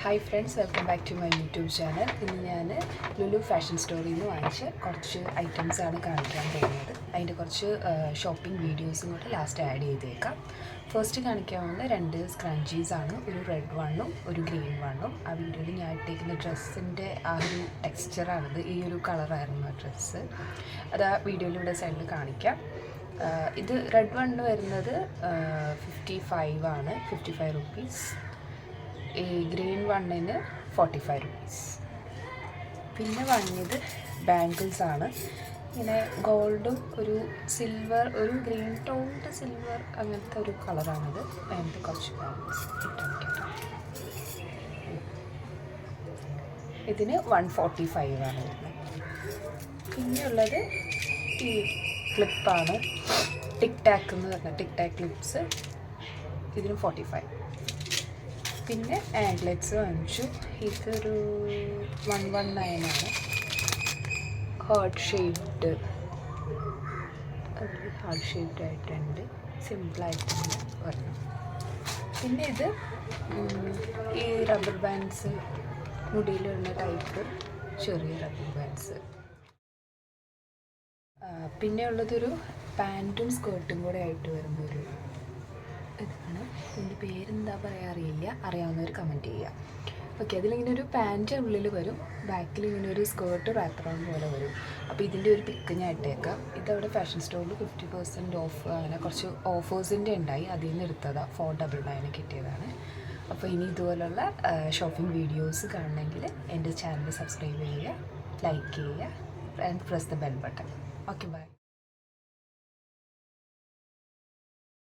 Hi friends, welcome back to my YouTube channel. ഇന്ന് ഞാൻ Lulu fashion സ്റ്റോറിൽ നിന്ന് വാങ്ങിച്ച കുറച്ച് ഐറ്റംസാണ് കാണിക്കാൻ പോകുന്നത്. അതിൻ്റെ കുറച്ച് ഷോപ്പിംഗ് വീഡിയോസും കൂടെ ലാസ്റ്റ് ആഡ് ചെയ്തേക്കാം. ഫസ്റ്റ് കാണിക്കാവുന്ന 2 സ്ക്രഞ്ചീസാണ്, ഒരു റെഡ് വണ്ണും ഒരു ഗ്രീൻ വണ്ണും. ആ വീഡിയോയിൽ ഞാൻ ഇട്ടേക്കുന്ന ഡ്രസ്സിൻ്റെ ആ ഒരു ടെക്സ്ചറാണിത്. ഈ ഒരു കളറായിരുന്നു ആ ഡ്രസ്സ്. അത് ആ വീഡിയോയിലൂടെ സൈഡിൽ കാണിക്കാം. ഇത് റെഡ് വണ്ണ് വരുന്നത് 55 ആണ്, 55 റുപ്പീസ്. ഈ ഗ്രീൻ വണ്ണിന് 45 റുപ്പീസ്. പിന്നെ വാങ്ങിയത് ബാംഗിൾസാണ്. ഇങ്ങനെ ഗോൾഡും ഒരു സിൽവർ, ഒരു ഗ്രീൻ ടോണിൻ്റെ സിൽവർ, അങ്ങനത്തെ ഒരു കളറാണിത്. അതിൻ്റെ കുറച്ച് ബാംഗിൾസ് ഇട്ടാൽ ഇതിന് 145 ആണ് വരുന്നത്. പിന്നെയുള്ളത് ഈ ക്ലിപ്പാണ്, ടിക് ടാക്ക് എന്ന് പറഞ്ഞ ടിക് ടാക്ക് ക്ലിപ്സ്. ഇതിന് 45. പിന്നെ ആംഗ്ലെറ്റ്സ് വാങ്ങിച്ചു. ഇതൊരു 119 ആണ്. ഹാർട്ട് ഷേപ്ഡ് ആയിട്ടുണ്ട്, സിമ്പിളായിട്ടുണ്ട് പറഞ്ഞു. പിന്നെ ഇത് ഈ റബ്ബർ ബാൻഡ്സ്, മുടിയിലിടുന്ന ടൈപ്പ് ചെറിയ റബ്ബർ ബാൻഡ്സ്. പിന്നെ ഉള്ളതൊരു പാൻറ്റും സ്കേർട്ടും കൂടെ ആയിട്ട് വരുന്നൊരു ഇതാണ്. ഇതിൻ്റെ പേരെന്താ പറയുക അറിയില്ല, അറിയാവുന്നവർ കമൻറ്റ് ചെയ്യുക. ഓക്കെ, അതിലിങ്ങനെ ഒരു പാൻറ്റ് ഉള്ളിൽ വരും, ബാക്കിൽ ഇങ്ങനെ ഒരു സ്കേർട്ട് റാപ്പറൗണ്ട് പോലെ വരും. അപ്പോൾ ഇതിൻ്റെ ഒരു പിക്ക് ഞാൻ ഇട്ടേക്കാം. ഇതവിടെ ഫാഷൻ സ്റ്റോറിൽ 50% ഓഫ്, അങ്ങനെ കുറച്ച് ഓഫേഴ്സിൻ്റെ ഉണ്ടായി, അതിൽ നിന്ന് എടുത്തതാണ്. 499 കിട്ടിയതാണ്. അപ്പോൾ ഇനി ഇതുപോലുള്ള ഷോപ്പിംഗ് വീഡിയോസ് കാണണമെങ്കിൽ എൻ്റെ ചാനൽ സബ്സ്ക്രൈബ് ചെയ്യുക, ലൈക്ക് ചെയ്യുക and press the bell button. Okay, by.